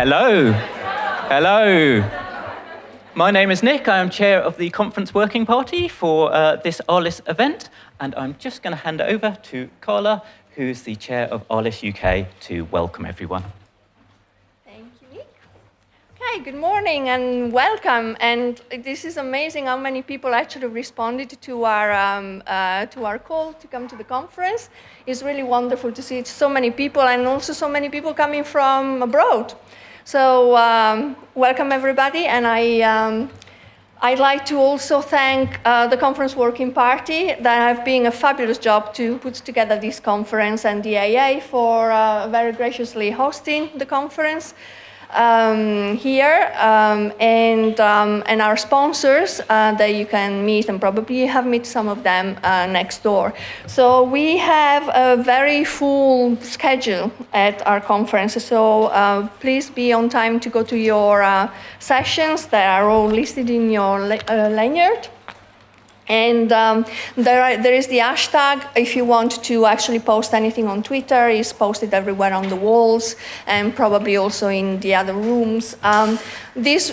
Hello. Hello. My name is Nick. I am chair of the Conference Working Party for this ARLIS event, and I'm just going to hand it over to Carla, who's the chair of ARLIS UK, to welcome everyone. Thank you, Nick. Okay, good morning and welcome. And this is amazing how many people actually responded to our call to come to the conference. It's really wonderful to see so many people, and also so many people coming from abroad. So welcome everybody, and I'd like to also thank the Conference Working Party that have been a fabulous job to put together this conference, and the AA for very graciously hosting the conference here, and our sponsors that you can meet, and probably you have met some of them next door. So we have a very full schedule at our conference, so please be on time to go to your sessions that are all listed in your lanyard. And there is the hashtag. If you want to actually post anything on Twitter, it's posted everywhere on the walls and probably also in the other rooms. The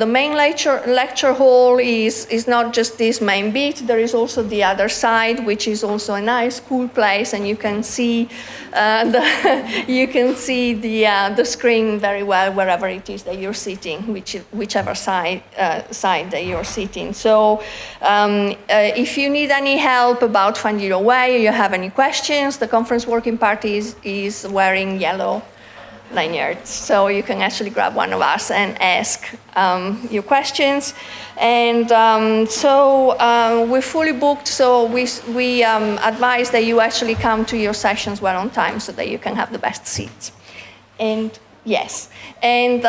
main lecture hall is not just this main bit. There is also the other side, which is also a nice, cool place, and you can see the screen very well wherever it is that you're sitting, whichever side that you're sitting. So if you need any help about finding your way, or you have any questions, the Conference Working Party is wearing yellow lanyards, so you can actually grab one of us and ask your questions. And we're fully booked, so we advise that you actually come to your sessions well on time so that you can have the best seats. And yes, and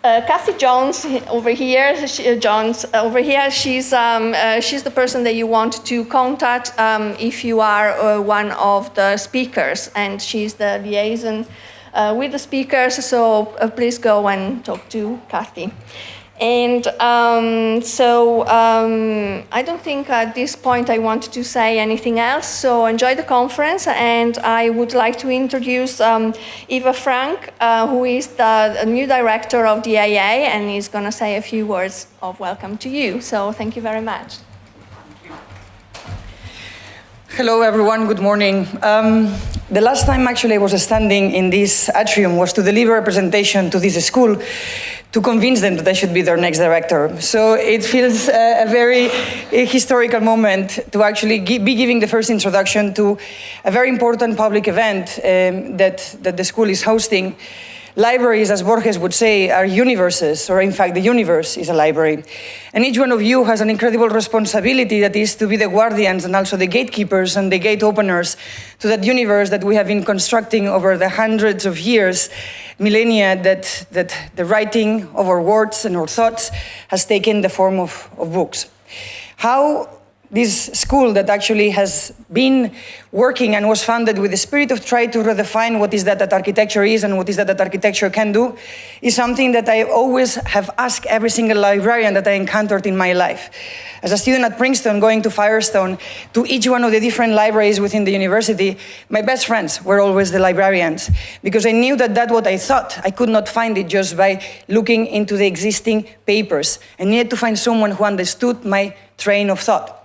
Kathy Jones over here. She's the person that you want to contact if you are one of the speakers, and she's the liaison with the speakers. So please go and talk to Kathy. And I don't think at this point I want to say anything else. So enjoy the conference, and I would like to introduce Eva Frank, who is the new director of the AA, and is going to say a few words of welcome to you. So thank you very much. Hello, everyone. Good morning. The last time actually I was standing in this atrium was to deliver a presentation to this school to convince them that I should be their next director. So it feels a very historical moment to actually be giving the first introduction to a very important public event that the school is hosting. Libraries, as Borges would say, are universes, or in fact, the universe is a library. And each one of you has an incredible responsibility, that is to be the guardians and also the gatekeepers and the gate openers to that universe that we have been constructing over the hundreds of years, millennia, that the writing of our words and our thoughts has taken the form of books. How this school that actually has been working and was founded with the spirit of trying to redefine what is that architecture is and what is that architecture can do is something that I always have asked every single librarian that I encountered in my life. As a student at Princeton, going to Firestone, to each one of the different libraries within the university, my best friends were always the librarians, because I knew that what I thought, I could not find it just by looking into the existing papers. I needed to find someone who understood my train of thought.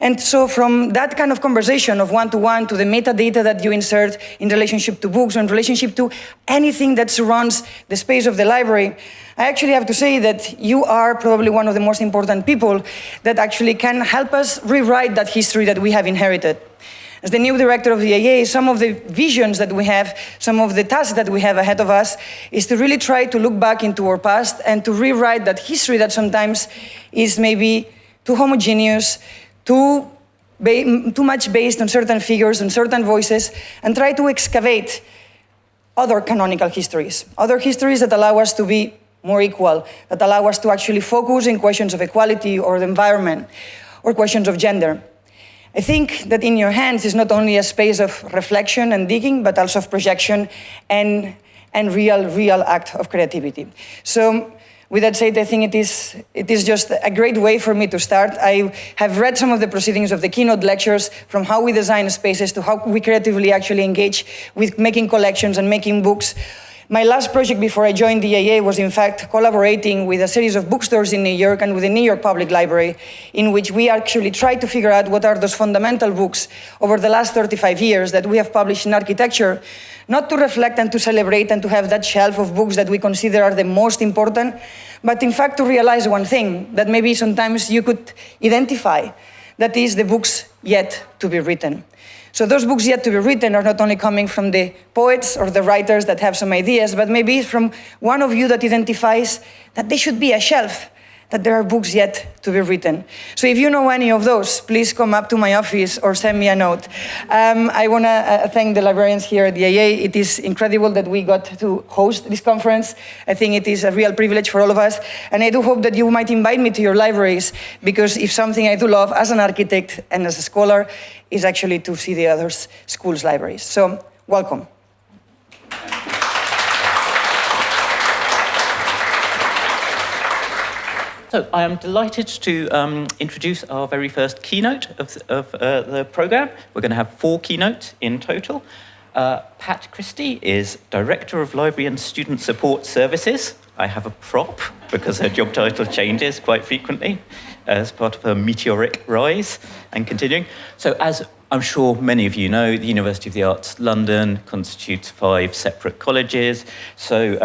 And so from that kind of conversation of one-to-one to the metadata that you insert in relationship to books or in relationship to anything that surrounds the space of the library, I actually have to say that you are probably one of the most important people that actually can help us rewrite that history that we have inherited. As the new director of the AA, some of the visions that we have, some of the tasks that we have ahead of us is to really try to look back into our past and to rewrite that history that sometimes is maybe too homogeneous, too much based on certain figures, on certain voices, and try to excavate other canonical histories, other histories that allow us to be more equal, that allow us to actually focus in questions of equality or the environment, or questions of gender. I think that in your hands is not only a space of reflection and digging, but also of projection and real act of creativity. So With that said, I think it is just a great way for me to start. I have read some of the proceedings of the keynote lectures, from how we design spaces to how we creatively actually engage with making collections and making books. My last project before I joined the AA was, in fact, collaborating with a series of bookstores in New York and with the New York Public Library, in which we actually tried to figure out what are those fundamental books over the last 35 years that we have published in architecture, not to reflect and to celebrate and to have that shelf of books that we consider are the most important, but in fact to realize one thing that maybe sometimes you could identify, that is the books yet to be written. So those books yet to be written are not only coming from the poets or the writers that have some ideas, but maybe from one of you that identifies that there should be a shelf, that there are books yet to be written. So if you know any of those, please come up to my office or send me a note. I want to thank the librarians here at the AA. It is incredible that we got to host this conference. I think it is a real privilege for all of us. And I do hope that you might invite me to your libraries, because if something I do love as an architect and as a scholar is actually to see the other schools' libraries. So welcome. So I am delighted to introduce our very first keynote of the program. We're going to have 4 keynotes in total. Pat Christie is Director of Library and Student Support Services. I have a prop because her job title changes quite frequently as part of her meteoric rise and continuing. So as I'm sure many of you know, the University of the Arts London constitutes 5 separate colleges. So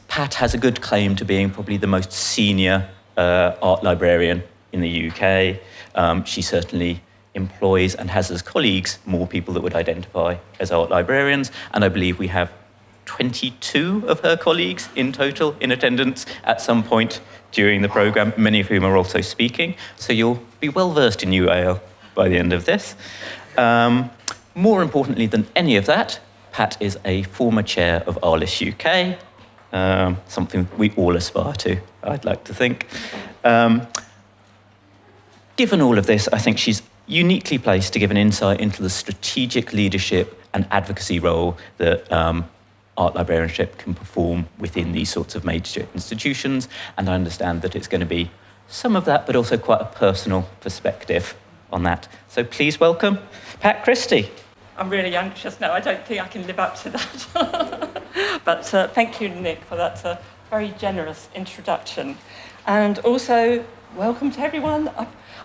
Pat has a good claim to being probably the most senior art librarian in the UK. She certainly employs and has as colleagues more people that would identify as art librarians, and I believe we have 22 of her colleagues in total in attendance at some point during the programme, many of whom are also speaking, so you'll be well versed in UAL by the end of this. More importantly than any of that, Pat is a former chair of ARLIS UK, something we all aspire to, I'd like to think. Given all of this, I think she's uniquely placed to give an insight into the strategic leadership and advocacy role that art librarianship can perform within these sorts of major institutions, and I understand that it's going to be some of that, but also quite a personal perspective on that. So please welcome Pat Christie. I'm really anxious now. I don't think I can live up to that. But thank you, Nick, for that very generous introduction. And also, welcome to everyone.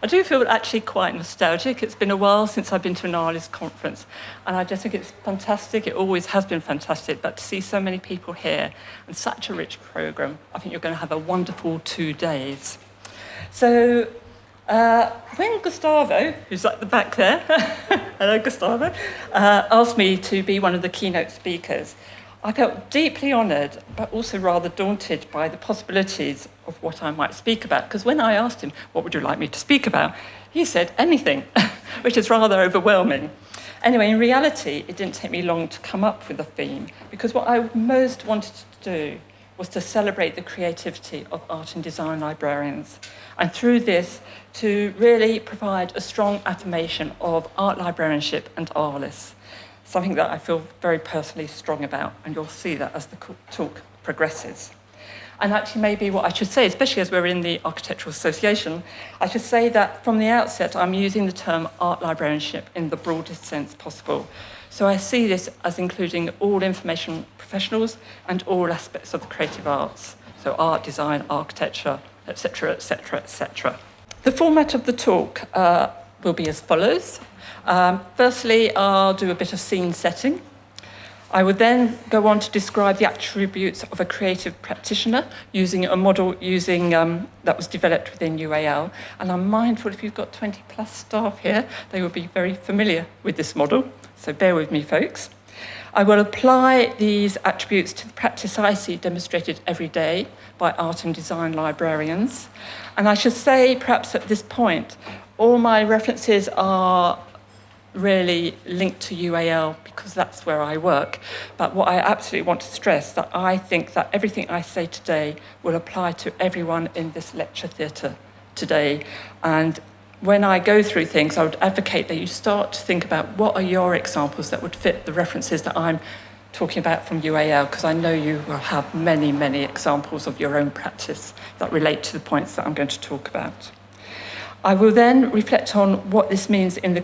I do feel actually quite nostalgic. It's been a while since I've been to an ARLIS conference, and I just think it's fantastic. It always has been fantastic, but to see so many people here and such a rich programme, I think you're going to have a wonderful 2 days. So when Gustavo, who's at the back there, hello Gustavo, asked me to be one of the keynote speakers, I felt deeply honoured, but also rather daunted by the possibilities of what I might speak about. Because when I asked him, what would you like me to speak about? He said, anything, which is rather overwhelming. Anyway, in reality, it didn't take me long to come up with a theme, because what I most wanted to do was to celebrate the creativity of art and design librarians. And through this, to really provide a strong affirmation of art librarianship and ARLIS. Something that I feel very personally strong about, and you'll see that as the talk progresses. And actually maybe what I should say, especially as we're in the Architectural Association, I should say that from the outset I'm using the term art librarianship in the broadest sense possible. So I see this as including all information professionals and all aspects of the creative arts, so art, design, architecture, etc., etc., etc. The format of the talk will be as follows. Firstly, I'll do a bit of scene setting. I would then go on to describe the attributes of a creative practitioner using a model that was developed within UAL. And I'm mindful if you've got 20 plus staff here, they will be very familiar with this model. So bear with me, folks. I will apply these attributes to the practice I see demonstrated every day by art and design librarians. And I should say, perhaps at this point, all my references are really linked to UAL because that's where I work. But what I absolutely want to stress that I think that everything I say today will apply to everyone in this lecture theatre today. And when I go through things, I would advocate that you start to think about what are your examples that would fit the references that I'm talking about from UAL, because I know you will have many, many examples of your own practice that relate to the points that I'm going to talk about. I will then reflect on what this means in the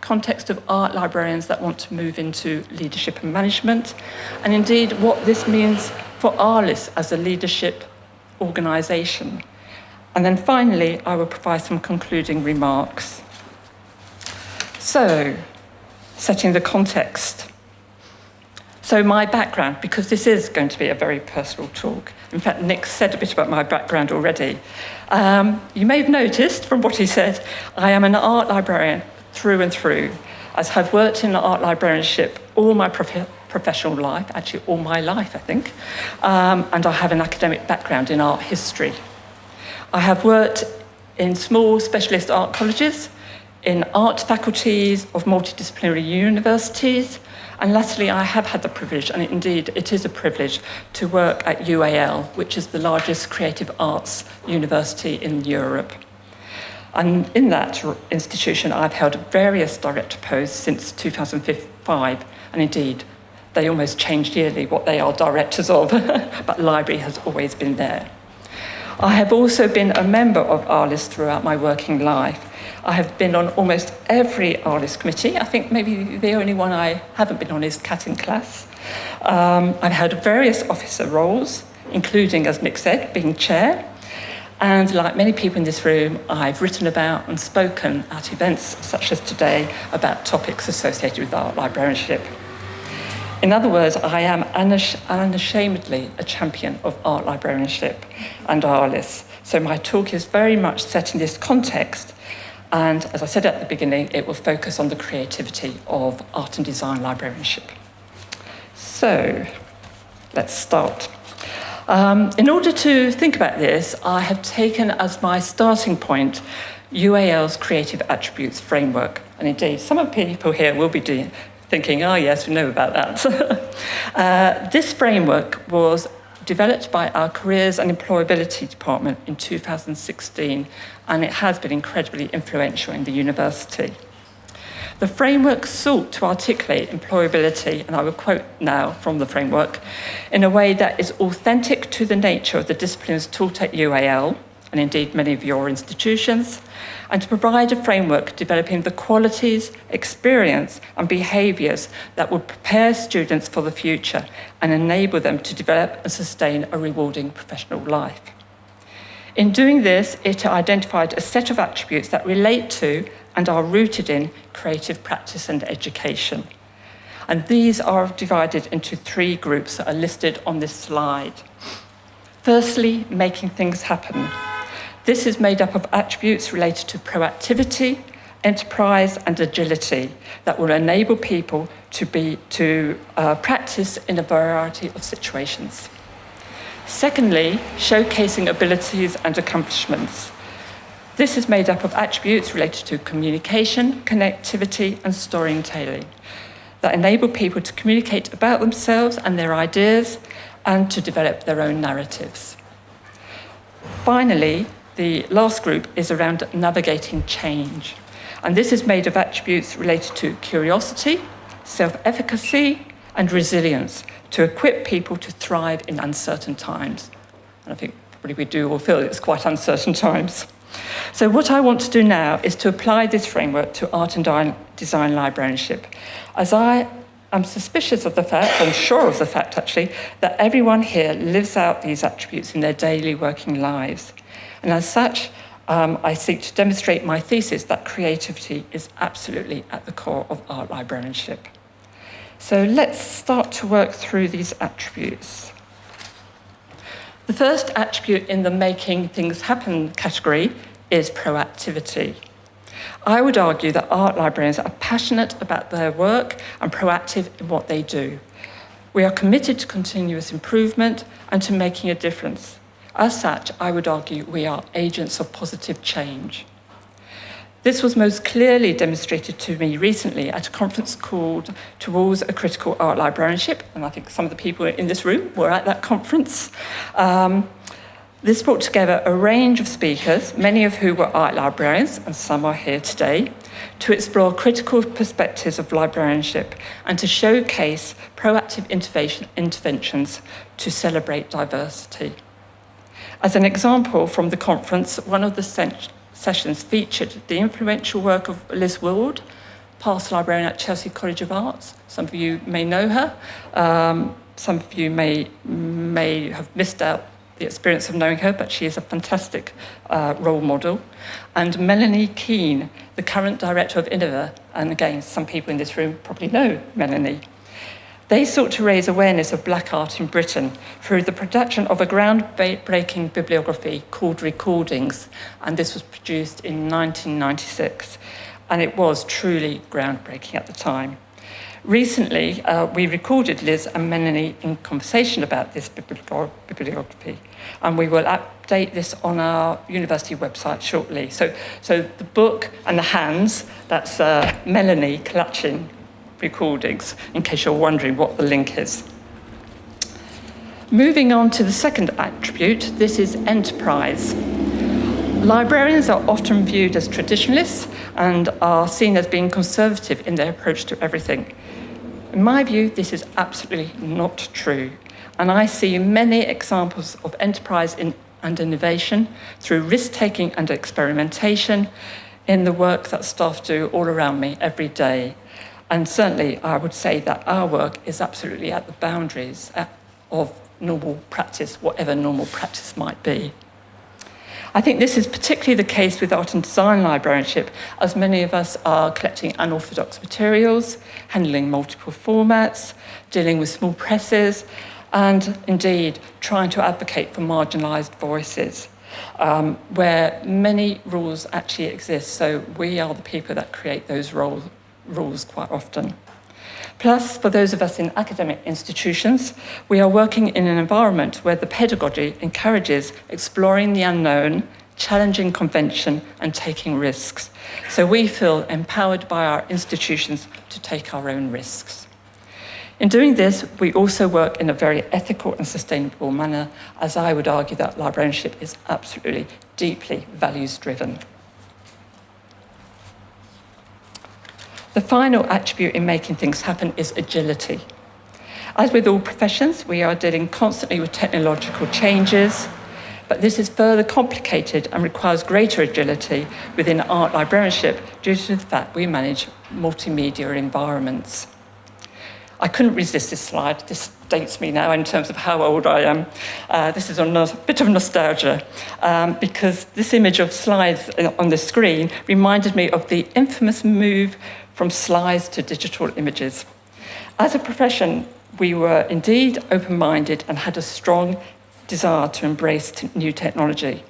context of art librarians that want to move into leadership and management, and indeed what this means for ARLIS as a leadership organisation. And then finally, I will provide some concluding remarks. So, setting the context. So my background, because this is going to be a very personal talk. In fact, Nick said a bit about my background already. You may have noticed from what he said, I am an art librarian through and through, as I've worked in art librarianship all my professional life, actually all my life, I think, and I have an academic background in art history. I have worked in small specialist art colleges, in art faculties of multidisciplinary universities, and lastly, I have had the privilege, and indeed it is a privilege, to work at UAL, which is the largest creative arts university in Europe. And in that institution, I've held various director posts since 2005, and indeed, they almost changed yearly what they are directors of, but library has always been there. I have also been a member of ARLIS throughout my working life. I have been on almost every ARLIS committee. I think maybe the only one I haven't been on is Cat in Class. I've had various officer roles, including, as Nick said, being chair. And like many people in this room, I've written about and spoken at events such as today about topics associated with art librarianship. In other words, I am unashamedly a champion of art librarianship and ARLIS. So my talk is very much set in this context. And as I said at the beginning, it will focus on the creativity of art and design librarianship. So let's start. In order to think about this, I have taken as my starting point UAL's Creative Attributes Framework. And indeed, some of the people here will be thinking, oh yes, we know about that. This framework was developed by our Careers and Employability Department in 2016, and it has been incredibly influential in the university. The framework sought to articulate employability, and I will quote now from the framework, in a way that is authentic to the nature of the disciplines taught at UAL, and indeed many of your institutions, and to provide a framework developing the qualities, experience, and behaviours that would prepare students for the future and enable them to develop and sustain a rewarding professional life. In doing this, it identified a set of attributes that relate to and are rooted in creative practice and education. And these are divided into three groups that are listed on this slide. Firstly, making things happen. This is made up of attributes related to proactivity, enterprise, and agility that will enable people to practice in a variety of situations. Secondly, showcasing abilities and accomplishments. This is made up of attributes related to communication, connectivity, and storytelling that enable people to communicate about themselves and their ideas and to develop their own narratives. Finally, the last group is around navigating change. And this is made of attributes related to curiosity, self-efficacy, and resilience to equip people to thrive in uncertain times. And I think probably we do all feel it's quite uncertain times. So what I want to do now is to apply this framework to art and design librarianship, as I am suspicious of the fact, I'm sure of the fact actually, that everyone here lives out these attributes in their daily working lives. And as such, I seek to demonstrate my thesis that creativity is absolutely at the core of art librarianship. So let's start to work through these attributes. The first attribute in the making things happen category is proactivity. I would argue that art librarians are passionate about their work and proactive in what they do. We are committed to continuous improvement and to making a difference. As such, I would argue we are agents of positive change. This was most clearly demonstrated to me recently at a conference called Towards a Critical Art Librarianship, and I think some of the people in this room were at that conference. This brought together a range of speakers, many of who were art librarians, and some are here today, to explore critical perspectives of librarianship and to showcase proactive interventions to celebrate diversity. As an example from the conference, one of the sessions featured the influential work of Liz Wood, past librarian at Chelsea College of Arts. Some of you may know her. Some of you may have missed out the experience of knowing her, but she is a fantastic role model. And Melanie Keane, the current director of Innova, and again, some people in this room probably know Melanie. They sought to raise awareness of black art in Britain through the production of a groundbreaking bibliography called Recordings, and this was produced in 1996, and it was truly groundbreaking at the time. Recently, we recorded Liz and Melanie in conversation about this bibliography, and we will update this on our university website shortly. So the book and the hands, that's Melanie clutching Recordings, in case you're wondering what the link is. Moving on to the second attribute, this is enterprise. Librarians are often viewed as traditionalists and are seen as being conservative in their approach to everything. In my view, this is absolutely not true, and I see many examples of enterprise and innovation through risk-taking and experimentation in the work that staff do all around me every day. And certainly, I would say that our work is absolutely at the boundaries of normal practice, whatever normal practice might be. I think this is particularly the case with art and design librarianship, as many of us are collecting unorthodox materials, handling multiple formats, dealing with small presses, and indeed trying to advocate for marginalised voices, where many rules actually exist. So we are the people that create those rules quite often. Plus, for those of us in academic institutions, we are working in an environment where the pedagogy encourages exploring the unknown, challenging convention, and taking risks. So we feel empowered by our institutions to take our own risks. In doing this, we also work in a very ethical and sustainable manner, as I would argue that librarianship is absolutely deeply values-driven. The final attribute in making things happen is agility. As with all professions, we are dealing constantly with technological changes, but this is further complicated and requires greater agility within art librarianship due to the fact we manage multimedia environments. I couldn't resist this slide. This dates me now in terms of how old I am. This is on a bit of nostalgia, because this image of slides on the screen reminded me of the infamous move from slides to digital images. As a profession, we were indeed open-minded and had a strong desire to embrace new technology.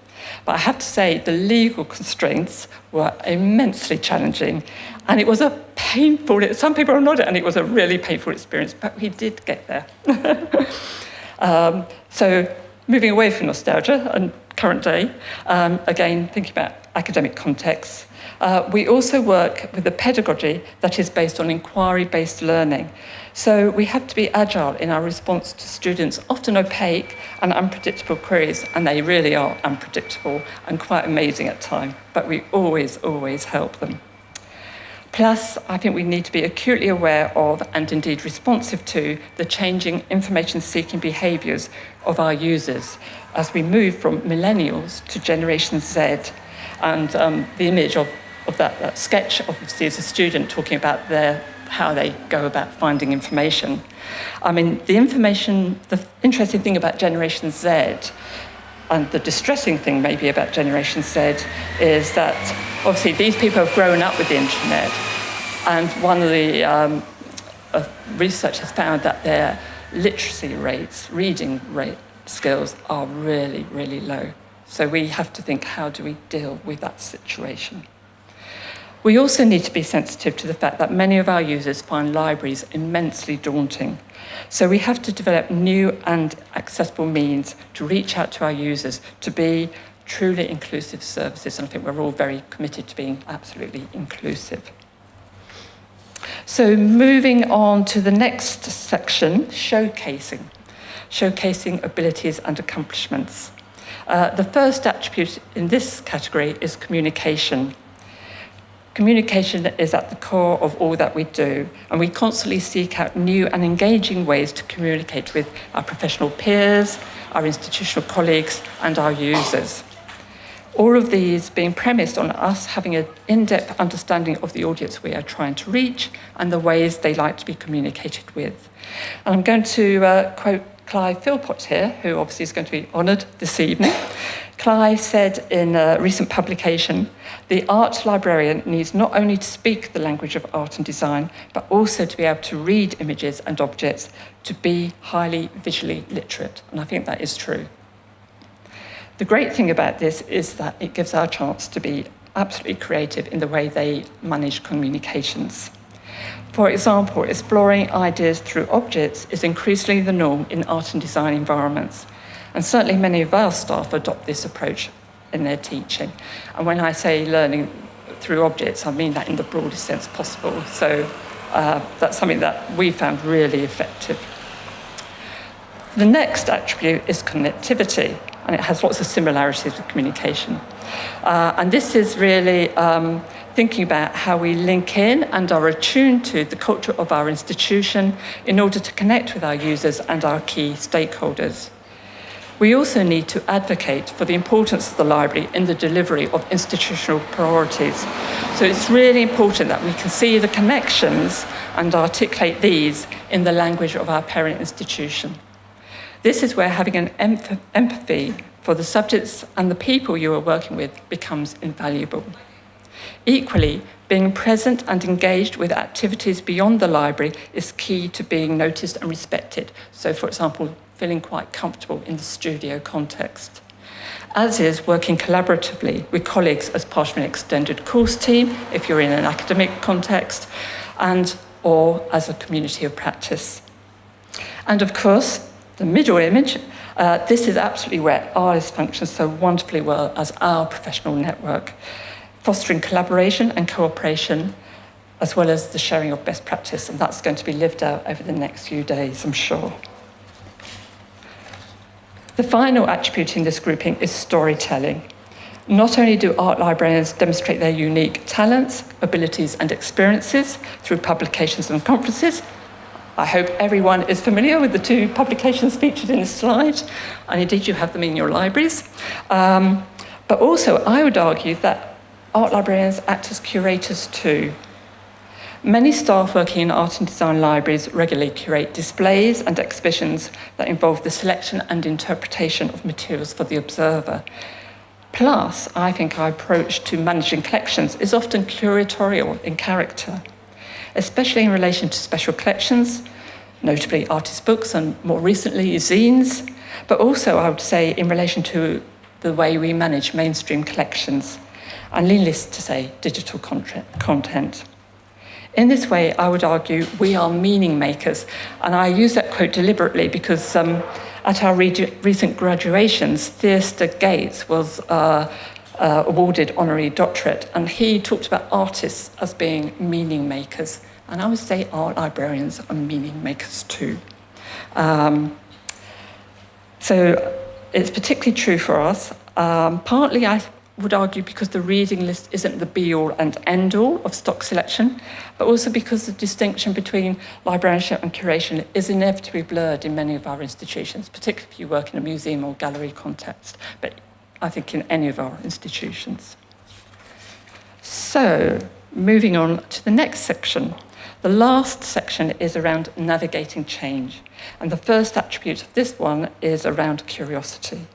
But I have to say, the legal constraints were immensely challenging, and it was a painful, some people are nodding, and it was a really painful experience, but we did get there. So moving away from nostalgia and current day, again, thinking about academic contexts, we also work with a pedagogy that is based on inquiry-based learning. So we have to be agile in our response to students' often opaque and unpredictable queries, and they really are unpredictable and quite amazing at times, but we always help them. Plus, I think we need to be acutely aware of, and indeed responsive to, the changing information-seeking behaviours of our users as we move from millennials to Generation Z. And the image of that sketch, obviously, is a student talking about how they go about finding information. I mean, the interesting thing about Generation Z, and the distressing thing maybe about Generation Z, is that obviously these people have grown up with the internet, and one of the research has found that their literacy rates, reading rate skills are really, really low. So we have to think, how do we deal with that situation? We also need to be sensitive to the fact that many of our users find libraries immensely daunting. So we have to develop new and accessible means to reach out to our users to be truly inclusive services. And I think we're all very committed to being absolutely inclusive. So moving on to the next section, showcasing abilities and accomplishments. The first attribute in this category is communication. Communication is at the core of all that we do, and we constantly seek out new and engaging ways to communicate with our professional peers, our institutional colleagues, and our users. All of these being premised on us having an in-depth understanding of the audience we are trying to reach and the ways they like to be communicated with. And I'm going to quote Clive Philpott here, who obviously is going to be honoured this evening. Clive said in a recent publication, "The art librarian needs not only to speak the language of art and design, but also to be able to read images and objects, to be highly visually literate." And I think that is true. The great thing about this is that it gives our chance to be absolutely creative in the way they manage communications. For example, exploring ideas through objects is increasingly the norm in art and design environments. And certainly many of our staff adopt this approach in their teaching. And when I say learning through objects, I mean that in the broadest sense possible. So that's something that we found really effective. The next attribute is connectivity, and it has lots of similarities with communication. And this is really thinking about how we link in and are attuned to the culture of our institution in order to connect with our users and our key stakeholders. We also need to advocate for the importance of the library in the delivery of institutional priorities. So it's really important that we can see the connections and articulate these in the language of our parent institution. This is where having an empathy for the subjects and the people you are working with becomes invaluable. Equally, being present and engaged with activities beyond the library is key to being noticed and respected. So, for example, feeling quite comfortable in the studio context. As is working collaboratively with colleagues as part of an extended course team, if you're in an academic context, or as a community of practice. And of course, the middle image, this is absolutely where ARLIS functions so wonderfully well as our professional network, fostering collaboration and cooperation, as well as the sharing of best practice, and that's going to be lived out over the next few days, I'm sure. The final attribute in this grouping is storytelling. Not only do art librarians demonstrate their unique talents, abilities, and experiences through publications and conferences. I hope everyone is familiar with the two publications featured in this slide, and indeed you have them in your libraries. But also, I would argue that art librarians act as curators too. Many staff working in art and design libraries regularly curate displays and exhibitions that involve the selection and interpretation of materials for the observer. Plus, I think our approach to managing collections is often curatorial in character, especially in relation to special collections, notably artist books and more recently zines, but also I would say in relation to the way we manage mainstream collections, and needless to say, digital content. In this way, I would argue we are meaning makers, and I use that quote deliberately because at our recent graduations, Theaster Gates was awarded honorary doctorate, and he talked about artists as being meaning makers, and I would say art librarians are meaning makers too. So it's particularly true for us. Partly, I would argue because the reading list isn't the be-all and end-all of stock selection, but also because the distinction between librarianship and curation is inevitably blurred in many of our institutions, particularly if you work in a museum or gallery context, but I think in any of our institutions. So, moving on to the next section. The last section is around navigating change, and the first attribute of this one is around curiosity.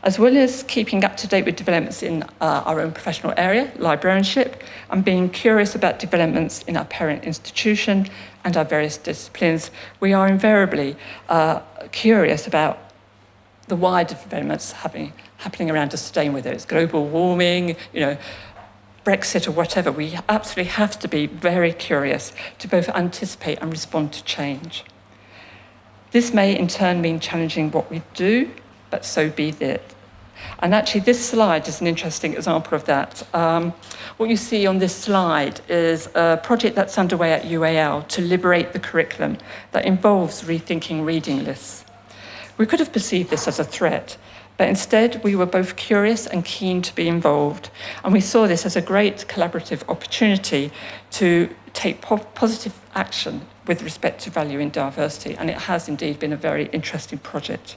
As well as keeping up to date with developments in our own professional area, librarianship, and being curious about developments in our parent institution and our various disciplines, we are invariably curious about the wider developments happening around us today, whether it's global warming, Brexit or whatever. We absolutely have to be very curious to both anticipate and respond to change. This may in turn mean challenging what we do, but so be it. And actually this slide is an interesting example of that. What you see on this slide is a project that's underway at UAL to liberate the curriculum that involves rethinking reading lists. We could have perceived this as a threat, But instead, we were both curious and keen to be involved. And we saw this as a great collaborative opportunity to take positive action with respect to valuing diversity. And it has indeed been a very interesting project.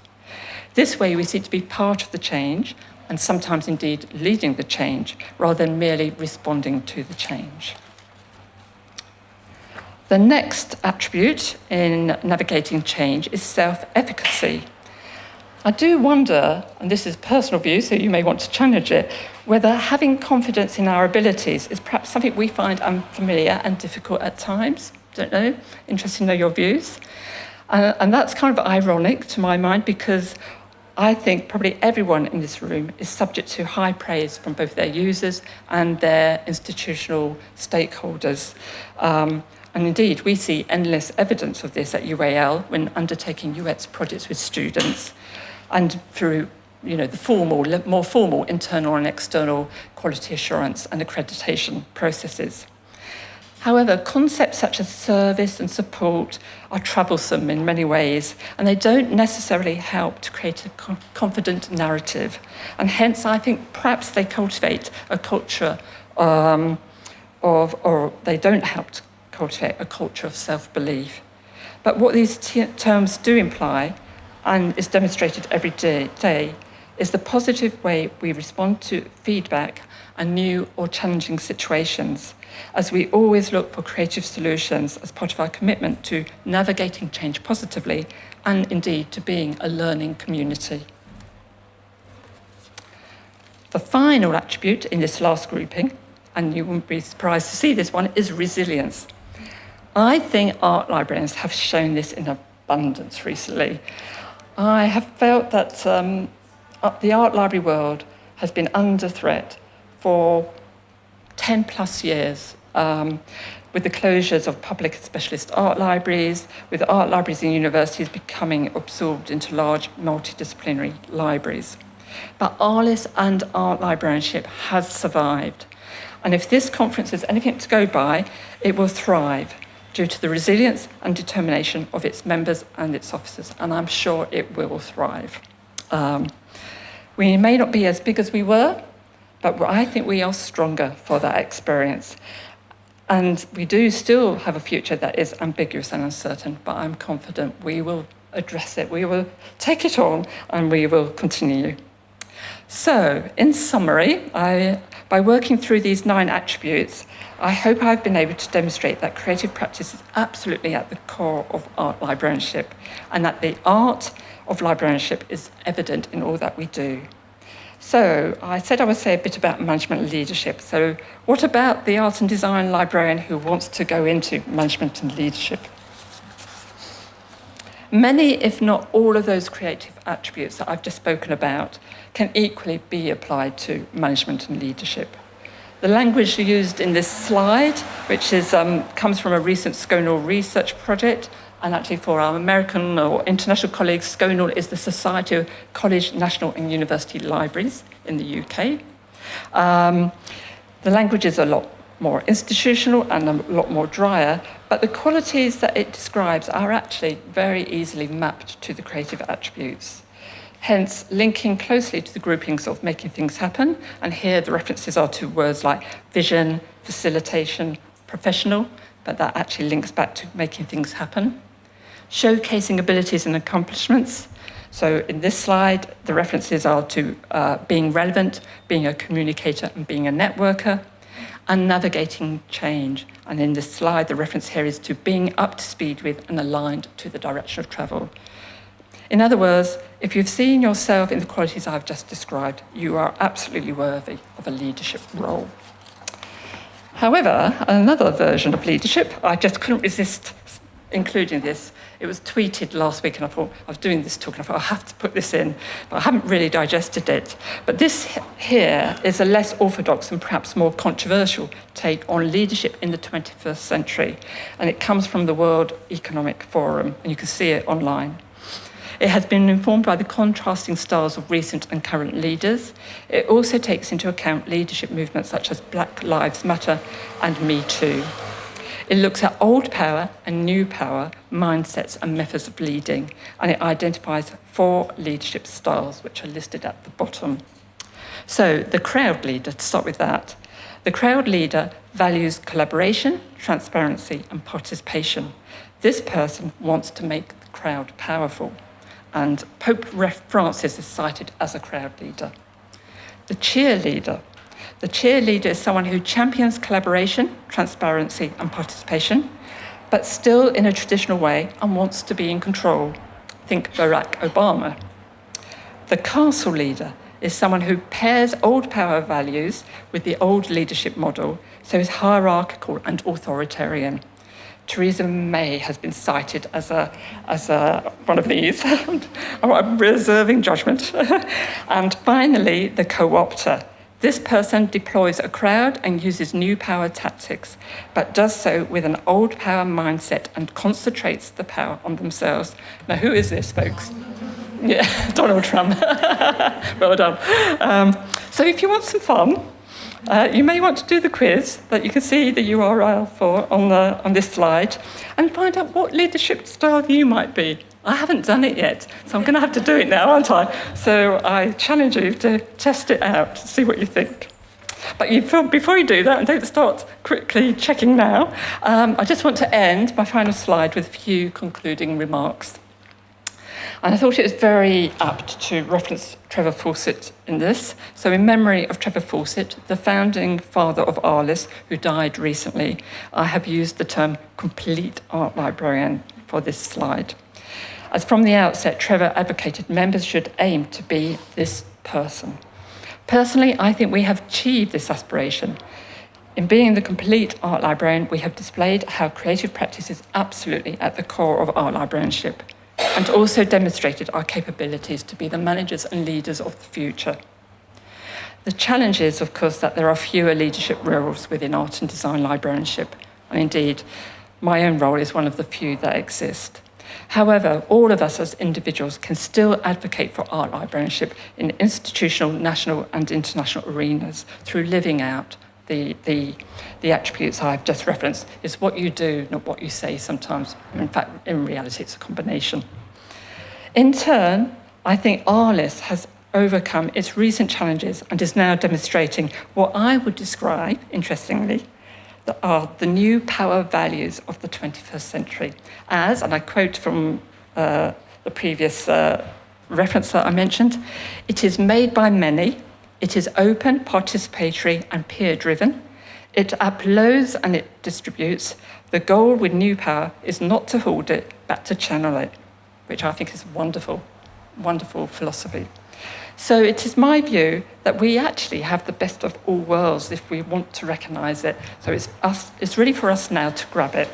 This way, we seek to be part of the change and sometimes indeed leading the change rather than merely responding to the change. The next attribute in navigating change is self-efficacy. I do wonder, and this is personal view, so you may want to challenge it, whether having confidence in our abilities is perhaps something we find unfamiliar and difficult at times. Don't know, interested to know your views. And that's kind of ironic to my mind because I think probably everyone in this room is subject to high praise from both their users and their institutional stakeholders. And indeed, we see endless evidence of this at UAL when undertaking UX projects with students and through the more formal internal and external quality assurance and accreditation processes. However, concepts such as service and support are troublesome in many ways, and they don't necessarily help to create a confident narrative. And hence, I think perhaps they cultivate a culture or they don't help to cultivate a culture of self-belief. But what these terms do imply, and is demonstrated every day, is the positive way we respond to feedback and new or challenging situations, as we always look for creative solutions as part of our commitment to navigating change positively and indeed to being a learning community. The final attribute in this last grouping, and you wouldn't be surprised to see this one, is resilience. I think art librarians have shown this in abundance recently. I have felt that the art library world has been under threat for 10 plus years, with the closures of public and specialist art libraries, with art libraries in universities becoming absorbed into large multidisciplinary libraries. But ARLIS and art librarianship has survived. And if this conference is anything to go by, it will thrive due to the resilience and determination of its members and its officers, and I'm sure it will thrive. We may not be as big as we were, but I think we are stronger for that experience. And we do still have a future that is ambiguous and uncertain, but I'm confident we will address it, we will take it on, and we will continue. So, in summary, by working through these 9 attributes, I hope I've been able to demonstrate that creative practice is absolutely at the core of art librarianship, and that the art of librarianship is evident in all that we do. So I said I would say a bit about management and leadership. So what about the art and design librarian who wants to go into management and leadership? Many, if not all of those creative attributes that I've just spoken about can equally be applied to management and leadership. The language used in this slide, which is, comes from a recent SCONAL research project, and actually for our American or international colleagues, SCONAL is the Society of College, National and University Libraries in the UK. The language is a lot more institutional and a lot more drier, but the qualities that it describes are actually very easily mapped to the creative attributes. Hence, linking closely to the groupings of making things happen, and here the references are to words like vision, facilitation, professional, but that actually links back to making things happen. Showcasing abilities and accomplishments. So in this slide, the references are to being relevant, being a communicator, and being a networker, and navigating change. And in this slide, the reference here is to being up to speed with and aligned to the direction of travel. In other words, if you've seen yourself in the qualities I've just described, you are absolutely worthy of a leadership role. However, another version of leadership, I just couldn't resist including this. It was tweeted last week, and I thought, I was doing this talk, and I thought, I have to put this in, but I haven't really digested it. But this here is a less orthodox and perhaps more controversial take on leadership in the 21st century, and it comes from the World Economic Forum, and you can see it online. It has been informed by the contrasting styles of recent and current leaders. It also takes into account leadership movements such as Black Lives Matter and Me Too. It looks at old power and new power mindsets and methods of leading, and it identifies 4 leadership styles, which are listed at the bottom. So the crowd leader, to start with that, the crowd leader values collaboration, transparency, and participation. This person wants to make the crowd powerful, and Pope Francis is cited as a crowd leader. The cheerleader. The cheerleader is someone who champions collaboration, transparency, and participation, but still in a traditional way and wants to be in control. Think Barack Obama. The castle leader is someone who pairs old power values with the old leadership model, so is hierarchical and authoritarian. Theresa May has been cited as one of these. I'm reserving judgment. And finally, the co-opter. This person deploys a crowd and uses new power tactics, but does so with an old power mindset and concentrates the power on themselves. Now, who is this, folks? Yeah, Donald Trump. Well done. So if you want some fun, you may want to do the quiz that you can see the URL for on this slide and find out what leadership style you might be. I haven't done it yet, so I'm going to have to do it now, aren't I? So I challenge you to test it out, see what you think. But before you do that, and don't start quickly checking now, I just want to end my final slide with a few concluding remarks. And I thought it was very apt to reference Trevor Fawcett in this. So in memory of Trevor Fawcett, the founding father of ARLIS, who died recently, I have used the term complete art librarian for this slide. As from the outset, Trevor advocated members should aim to be this person. Personally, I think we have achieved this aspiration. In being the complete art librarian, we have displayed how creative practice is absolutely at the core of art librarianship, and also demonstrated our capabilities to be the managers and leaders of the future. The challenge is, of course, that there are fewer leadership roles within art and design librarianship, and indeed, my own role is one of the few that exist. However, all of us as individuals can still advocate for art librarianship in institutional, national, and international arenas through living out the attributes I've just referenced. It's what you do, not what you say sometimes. In fact, in reality, it's a combination. In turn, I think ARLIS has overcome its recent challenges and is now demonstrating what I would describe, interestingly, that are the new power values of the 21st century. As, and I quote from the previous reference that I mentioned, it is made by many, it is open, participatory, and peer-driven. It uploads and it distributes. The goal with new power is not to hold it, but to channel it, which I think is wonderful, wonderful philosophy. So it is my view that we actually have the best of all worlds if we want to recognise it. So it's really for us now to grab it.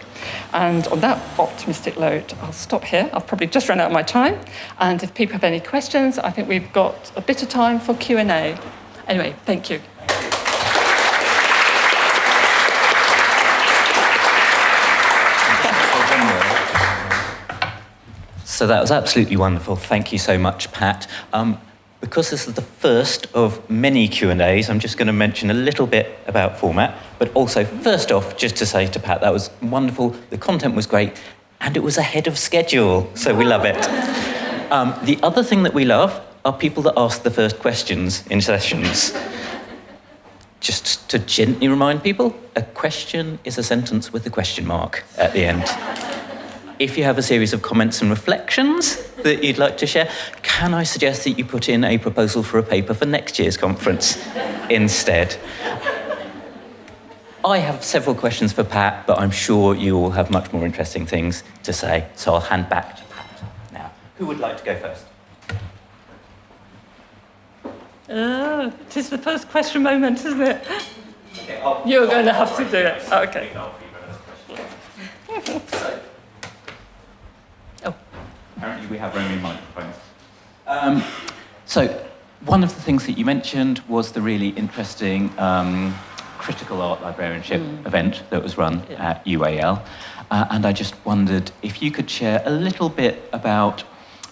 And on that optimistic note, I'll stop here. I've probably just run out of my time. And if people have any questions, I think we've got a bit of time for Q&A. Anyway, thank you. So that was absolutely wonderful. Thank you so much, Pat. Because this is the first of many Q&As, I'm just going to mention a little bit about format, but also, first off, just to say to Pat, that was wonderful, the content was great, and it was ahead of schedule, so we love it. The other thing that we love are people that ask the first questions in sessions. Just to gently remind people, a question is a sentence with a question mark at the end. If you have a series of comments and reflections that you'd like to share, can I suggest that you put in a proposal for a paper for next year's conference instead? I have several questions for Pat, but I'm sure you all have much more interesting things to say, so I'll hand back to Pat now. Who would like to go first? It is the first question moment, isn't it? Okay, You're going to have to do it. Okay. Apparently we have roaming microphones. So one of the things that you mentioned was the really interesting critical art librarianship event that was run at UAL. And I just wondered if you could share a little bit about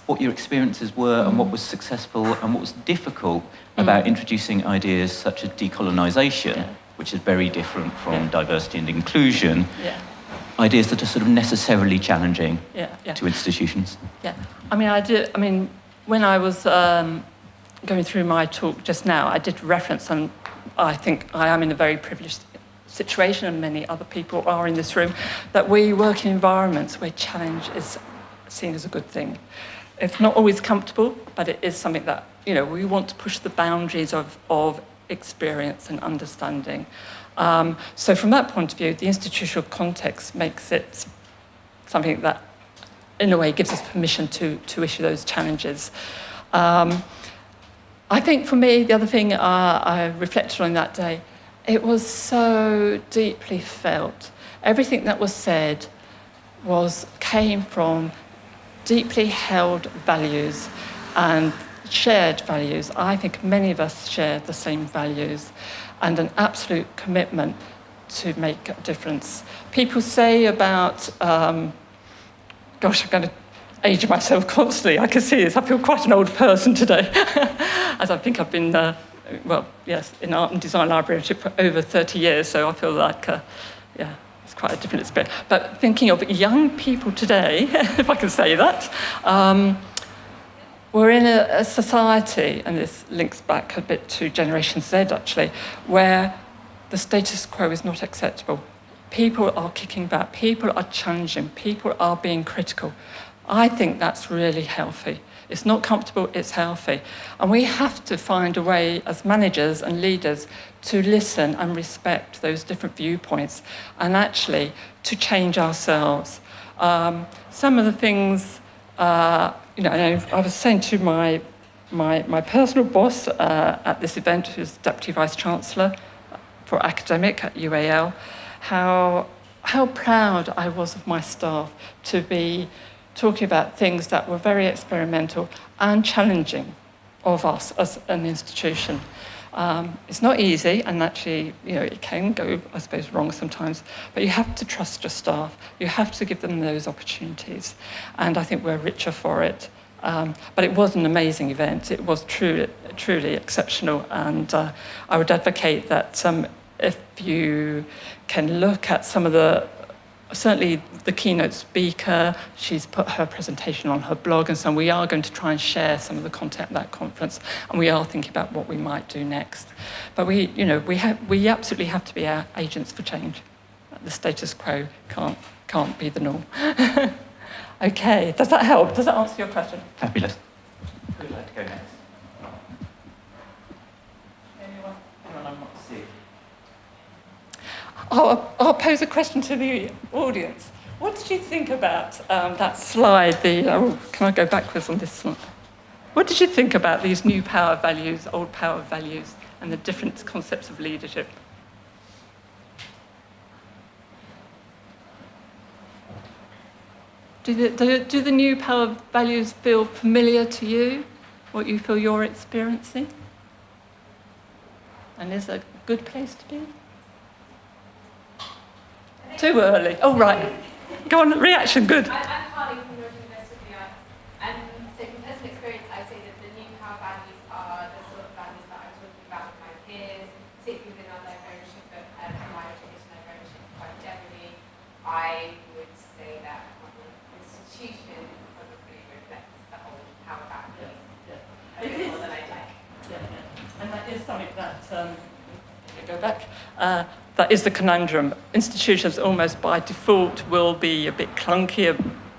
what your experiences were and what was successful and what was difficult about introducing ideas such as decolonisation, which is very different from diversity and inclusion. ideas that are sort of necessarily challenging Yeah. to institutions. Yeah, I mean, when I was going through my talk just now, I did reference, and I think I am in a very privileged situation, and many other people are in this room, that we work in environments where challenge is seen as a good thing. It's not always comfortable, but it is something that, you know, we want to push the boundaries of experience and understanding. So from that point of view, the institutional context makes it something that, in a way, gives us permission to issue those challenges. I think for me, the other thing I reflected on that day, it was so deeply felt. Everything that was said came from deeply held values and shared values. I think many of us share the same values and an absolute commitment to make a difference. People say about, gosh, I'm going to age myself constantly. I can see this. I feel quite an old person today, as I think I've been, in art and design librarianship for over 30 years, so I feel like, it's quite a different experience. But thinking of young people today, if I can say that, we're in a society, and this links back a bit to Generation Z actually, where the status quo is not acceptable. People are kicking back, people are challenging, people are being critical. I think that's really healthy. It's not comfortable, it's healthy. And we have to find a way as managers and leaders to listen and respect those different viewpoints and actually to change ourselves. Some of the things, I was saying to my personal boss at this event, who's Deputy Vice-Chancellor for Academic at UAL, how proud I was of my staff to be talking about things that were very experimental and challenging of us as an institution. It's not easy, and actually, it can go, I suppose, wrong sometimes, but you have to trust your staff. You have to give them those opportunities, and I think we're richer for it. But it was an amazing event. It was truly exceptional, and I would advocate that if you can look at some of certainly the keynote speaker, she's put her presentation on her blog, and so we are going to try and share some of the content at that conference, and we are thinking about what we might do next. But we absolutely have to be our agents for change. The status quo can't be the norm. Okay, does that help? Does that answer your question? Fabulous. Who would like to go next? Anyone I'm not seeing? I'll pose a question to the audience. What did you think about that slide? Can I go backwards on this slide? What did you think about these new power values, old power values, and the different concepts of leadership? Do the new power values feel familiar to you? What you feel you're experiencing? And is it a good place to be? Too early. Oh, right. Go on, reaction, good. I'm Carla from the University of the Arts. And so from personal experience, I would say that the new power values are the sort of values that I'm talking about with my peers, particularly within our librarianship, but my education librarianship quite generally. I would say that our institution probably reflects the whole power values a bit more than I'd like. Yeah. And that is something that, go back, that is the conundrum. Institutions almost by default will be a bit clunky, a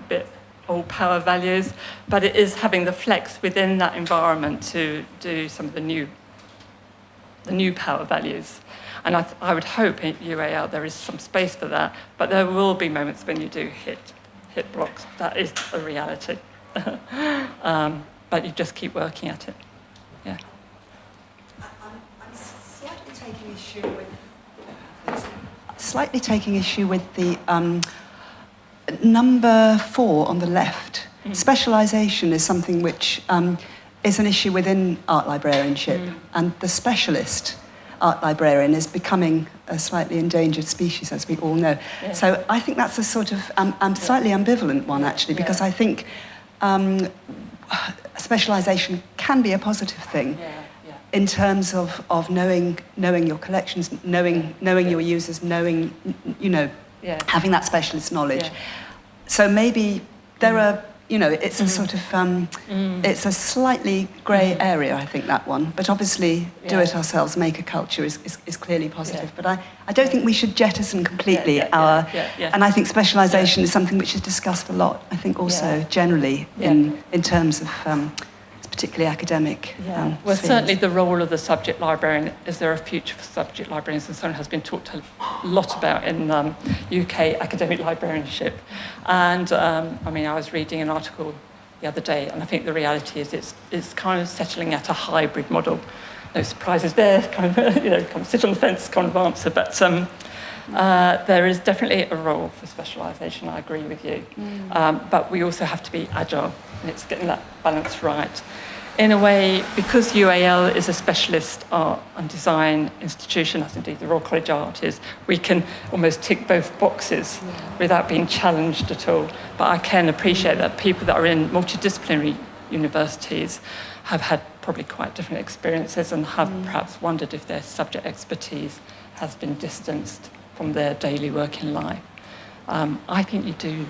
bit old power values, but it is having the flex within that environment to do some of the new power values. And I would hope at UAL there is some space for that, but there will be moments when you do hit blocks. That is a reality. But you just keep working at it. Yeah. I'm slightly taking issue with the number 4 on the left. Specialisation is something which is an issue within art librarianship, and the specialist art librarian is becoming a slightly endangered species, as we all know. Yeah. So I think that's a sort of slightly ambivalent one, actually, because I think specialisation can be a positive thing. Yeah. In terms of knowing your collections, knowing your users, knowing Yeah. having that specialist knowledge. Yeah. So maybe there are, it's a sort of, it's a slightly grey area, I think, that one. But obviously, do it ourselves, make a culture is clearly positive. Yeah. But I don't think we should jettison completely our... And I think specialisation is something which is discussed a lot, I think also generally in terms of particularly academic well, spheres. certainly the role of the subject librarian, is there a future for subject librarians, and something has been talked a lot about in UK academic librarianship. And I was reading an article the other day, and I think the reality is it's kind of settling at a hybrid model. No surprises there, kind of sit on the fence kind of answer, but there is definitely a role for specialisation, I agree with you. But we also have to be agile, and it's getting that balance right. In a way, because UAL is a specialist art and design institution, as indeed the Royal College of Art is, we can almost tick both boxes without being challenged at all. But I can appreciate that people that are in multidisciplinary universities have had probably quite different experiences and have perhaps wondered if their subject expertise has been distanced from their daily working life. I think you do.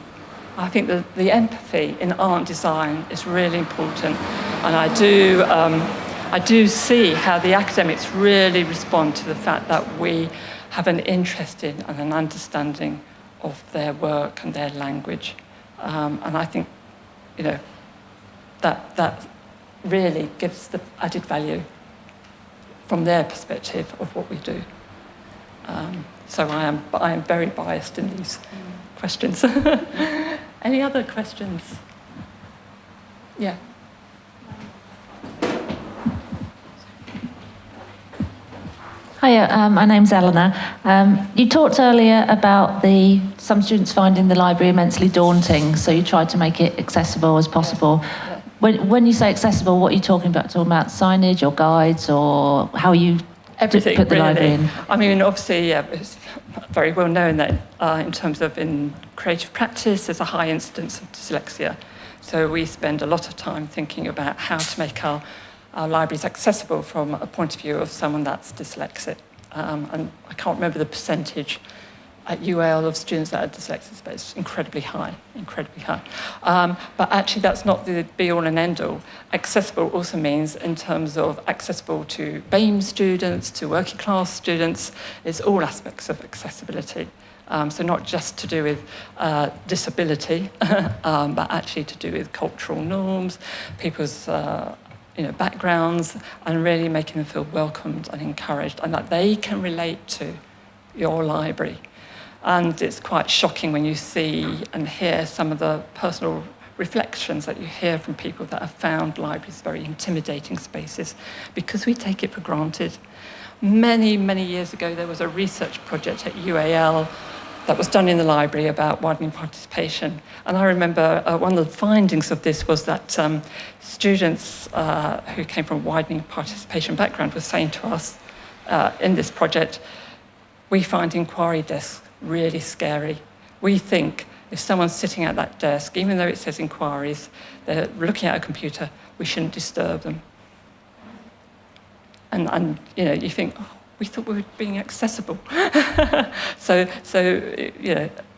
I think the empathy in art and design is really important, and I do see how the academics really respond to the fact that we have an interest in and an understanding of their work and their language, and I think that really gives the added value from their perspective of what we do. So I am very biased in these questions. Any other questions? Yeah. Hiya, my name's Eleanor. You talked earlier about some students finding the library immensely daunting, so you tried to make it accessible as possible. Yeah. When you say accessible, what are you talking about? Talking about signage or guides, or how you everything, put the really. library in? I mean, obviously, it's very well known that in terms of in creative practice, there's a high incidence of dyslexia. So we spend a lot of time thinking about how to make our libraries accessible from a point of view of someone that's dyslexic. And I can't remember the percentage at UAL of students that are dyslexic, but it's incredibly high. But actually, that's not the be-all and end-all. Accessible also means in terms of accessible to BAME students, to working class students, it's all aspects of accessibility. So not just to do with disability, but actually to do with cultural norms, people's backgrounds, and really making them feel welcomed and encouraged, and that they can relate to your library. And it's quite shocking when you see and hear some of the personal reflections that you hear from people that have found libraries very intimidating spaces because we take it for granted. Many, many years ago, there was a research project at UAL that was done in the library about widening participation. And I remember one of the findings of this was that students who came from a widening participation background were saying to us in this project, we find inquiry desks really scary. We think if someone's sitting at that desk, even though it says inquiries, they're looking at a computer, we shouldn't disturb them. And you think, oh, we thought we were being accessible. So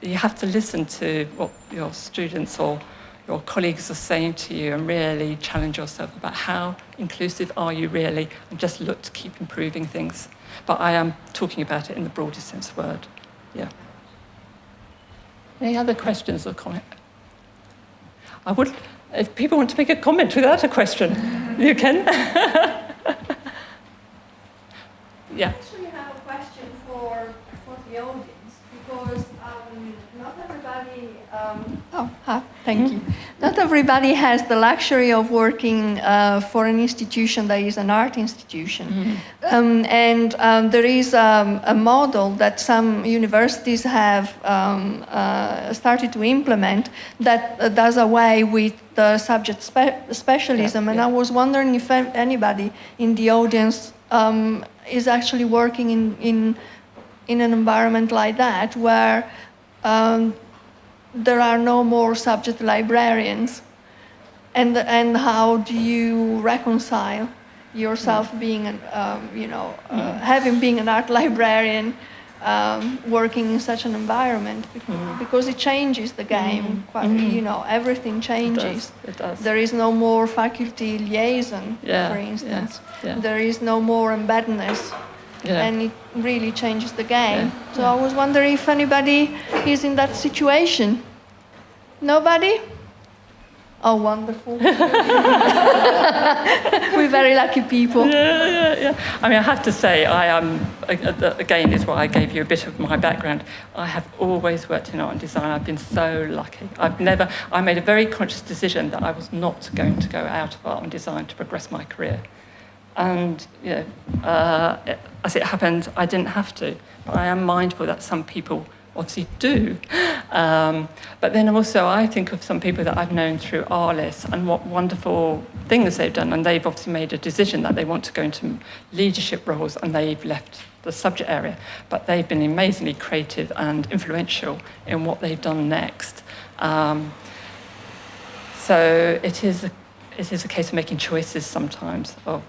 you have to listen to what your students or your colleagues are saying to you and really challenge yourself about how inclusive are you really, and just look to keep improving things. But I am talking about it in the broadest sense of the word. Yeah. Any other questions or comments? If people want to make a comment without a question, you can. Yeah. I actually have a question for the audience, because not everybody... thank you. Not everybody has the luxury of working for an institution that is an art institution. Mm-hmm. There is a model that some universities have started to implement that does away with the subject specialism. Yeah, and I was wondering if anybody in the audience is actually working in an environment like that, where there are no more subject librarians, and how do you reconcile yourself being having been an art librarian working in such an environment because it changes the game. Everything changes. It does. There is no more faculty liaison, for instance. Yeah. There is no more embeddedness. Yeah. And it really changes the game. Yeah. So I was wondering if anybody is in that situation. Nobody? Oh, wonderful. We're very lucky people. Yeah. I mean, I have to say, I am, again, is why I gave you a bit of my background. I have always worked in art and design. I've been so lucky. I made a very conscious decision that I was not going to go out of art and design to progress my career. And, as it happened, I didn't have to. But I am mindful that some people obviously do. But then also I think of some people that I've known through ARLIS and what wonderful things they've done. And they've obviously made a decision that they want to go into leadership roles and they've left the subject area. But they've been amazingly creative and influential in what they've done next. So it is a case of making choices sometimes of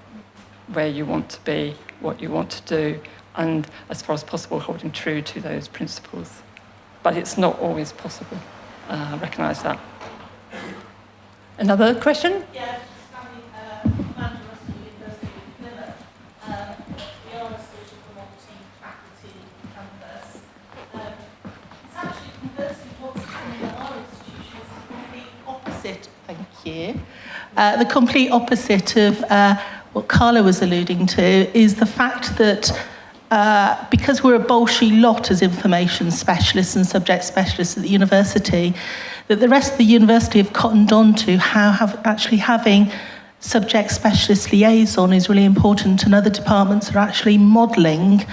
where you want to be, what you want to do, and as far as possible, holding true to those principles. But it's not always possible. I recognise that. Another question? Yeah, standing Manchester University with Miller. The ARLIS sort of multi-faculty campus. It's actually conversely what's happening in our institution is the complete opposite. Thank you. The complete opposite of what Carla was alluding to is the fact that because we're a bolshy lot as information specialists and subject specialists at the university, that the rest of the university have cottoned on to how actually having subject specialist liaison is really important, and other departments are actually modelling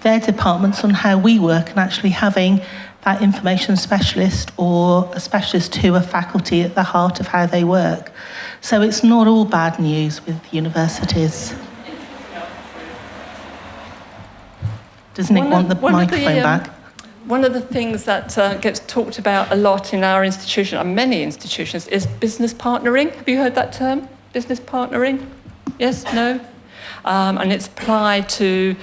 their departments on how we work and actually having that information specialist or a specialist to a faculty at the heart of how they work. So it's not all bad news with universities. Does Nick want the microphone back? One of the things that gets talked about a lot in our institution, and many institutions, is business partnering. Have you heard that term? Business partnering? Yes? No? And it's applied to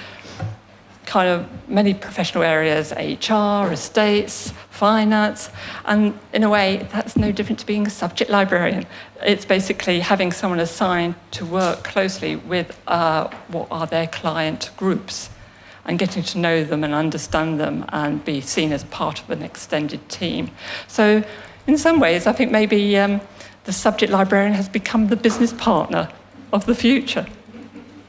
kind of many professional areas, HR, estates, finance, and in a way, that's no different to being a subject librarian. It's basically having someone assigned to work closely with what are their client groups, and getting to know them and understand them and be seen as part of an extended team. So in some ways, I think maybe the subject librarian has become the business partner of the future.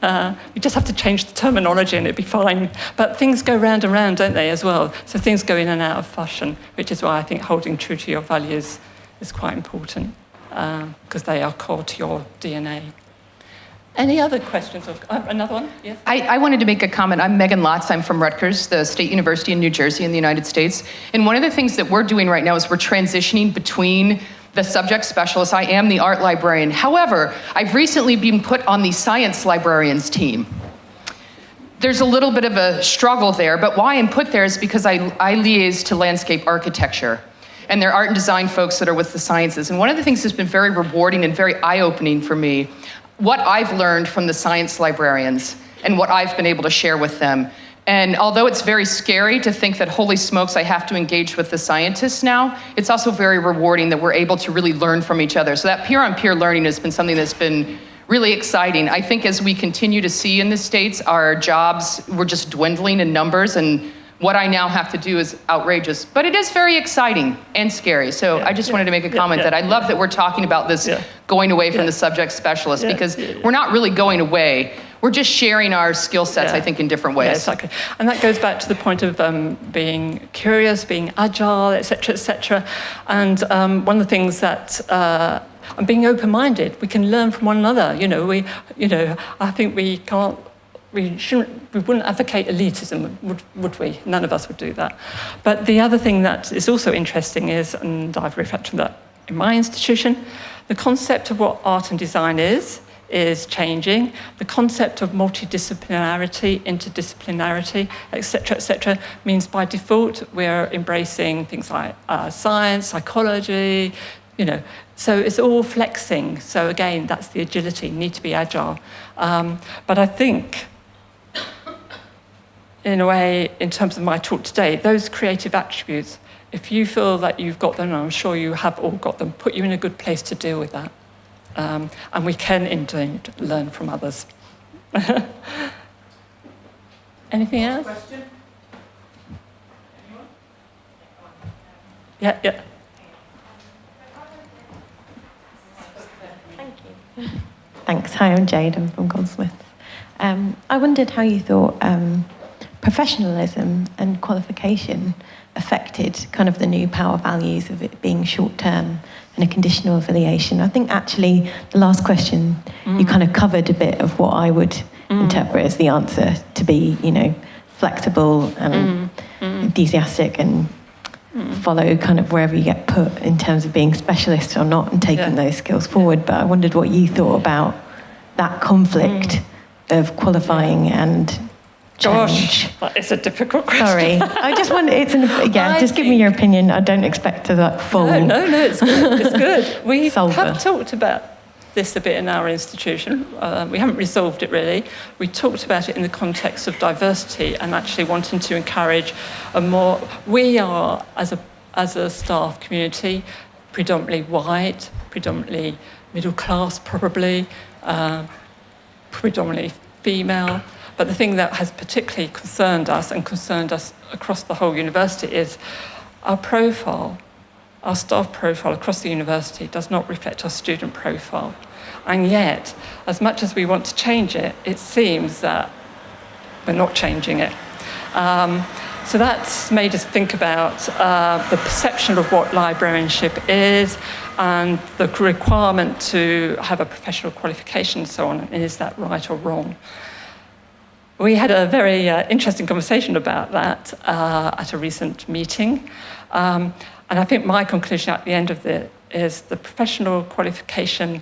We just have to change the terminology and it'd be fine. But things go round and round, don't they, as well? So things go in and out of fashion, which is why I think holding true to your values is quite important, because they are core to your DNA. Any other questions? Another one? Yes. I wanted to make a comment. I'm Megan Lotz. I'm from Rutgers, the State University in New Jersey in the United States. And one of the things that we're doing right now is we're transitioning between the subject specialists. I am the art librarian. However, I've recently been put on the science librarians team. There's a little bit of a struggle there, but why I'm put there is because I liaise to landscape architecture. And they're art and design folks that are with the sciences. And one of the things that's been very rewarding and very eye-opening for me, what I've learned from the science librarians and what I've been able to share with them. And although it's very scary to think that, holy smokes, I have to engage with the scientists now, it's also very rewarding that we're able to really learn from each other. So that peer-on-peer learning has been something that's been really exciting. I think as we continue to see in the States, our jobs, we're just dwindling in numbers, and what I now have to do is outrageous. But it is very exciting and scary. So I just wanted to make a comment that I love that we're talking about this going away from the subject specialist, because we're not really going away. We're just sharing our skill sets, I think, in different ways. Yeah, exactly. And that goes back to the point of being curious, being agile, et cetera, and one of the things that, and being open-minded, we can learn from one another. I think we wouldn't advocate elitism, would we? None of us would do that. But the other thing that is also interesting is, and I've reflected on that in my institution, the concept of what art and design is changing. The concept of multidisciplinarity, interdisciplinarity, et cetera, means by default we're embracing things like science, psychology, so it's all flexing. So again, that's the agility, need to be agile. But I think in a way, in terms of my talk today, those creative attributes, if you feel that you've got them, and I'm sure you have all got them, put you in a good place to deal with that. And we can indeed learn from others. Anything else? Question? Yeah, yeah. Thank you. Thanks. Hi, I'm Jade. I'm from Goldsmiths. I wondered how you thought professionalism and qualification affected kind of the new power values of it being short-term and a conditional affiliation. I think actually the last question, you kind of covered a bit of what I would interpret as the answer to be, you know, flexible and enthusiastic and follow kind of wherever you get put in terms of being specialist or not and taking those skills forward. But I wondered what you thought about that conflict of qualifying and change. Gosh, that is a difficult question. Sorry, I just want just give me your opinion. I don't expect to like full. No, it's good. It's good. We Solver. have talked about this a bit in our institution. We haven't resolved it really. We talked about it in the context of diversity and actually wanting to encourage a more. We are as a staff community predominantly white, predominantly middle class, probably predominantly female. But the thing that has particularly concerned us and concerned us across the whole university is our profile, our staff profile across the university does not reflect our student profile. And yet, as much as we want to change it, it seems that we're not changing it. So that's made us think about the perception of what librarianship is and the requirement to have a professional qualification and so on. And is that right or wrong? We had a very interesting conversation about that at a recent meeting. And I think my conclusion at the end of it is the professional qualification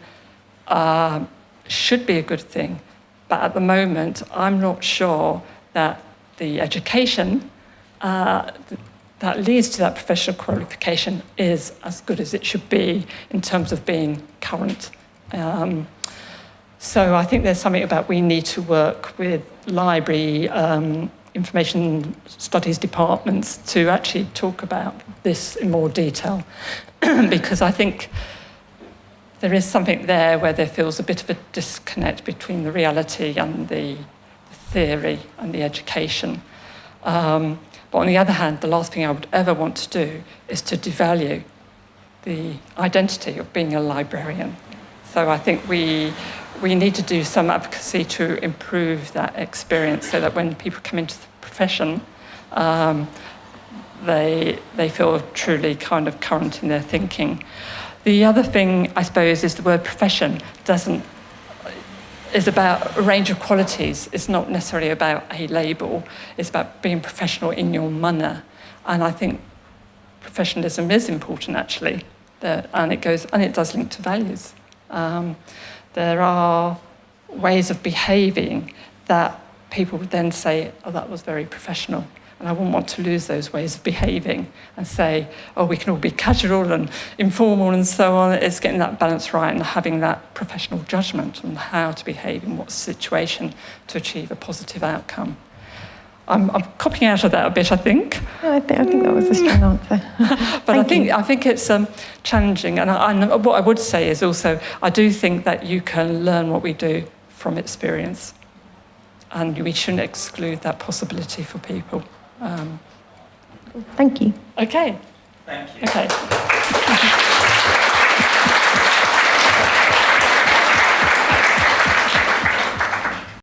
should be a good thing. But at the moment, I'm not sure that the education that leads to that professional qualification is as good as it should be in terms of being current. So I think there's something about we need to work with library information studies departments to actually talk about this in more detail. Because I think there is something there where there feels a bit of a disconnect between the reality and the theory and the education. But on the other hand, the last thing I would ever want to do is to devalue the identity of being a librarian. So I think we need to do some advocacy to improve that experience so that when people come into the profession, they feel truly kind of current in their thinking. The other thing, I suppose, is the word profession is about a range of qualities. It's not necessarily about a label. It's about being professional in your manner. And I think professionalism is important, actually, and it does link to values. There are ways of behaving that people would then say, oh, that was very professional. And I wouldn't want to lose those ways of behaving and say, oh, we can all be casual and informal and so on. It's getting that balance right and having that professional judgment on how to behave in what situation to achieve a positive outcome. I'm copying out of that a bit, I think. No, I think that was a strong answer. But I think it's challenging. And what I would say is also, I do think that you can learn what we do from experience. And we shouldn't exclude that possibility for people. Thank you. Okay. Thank you. Okay.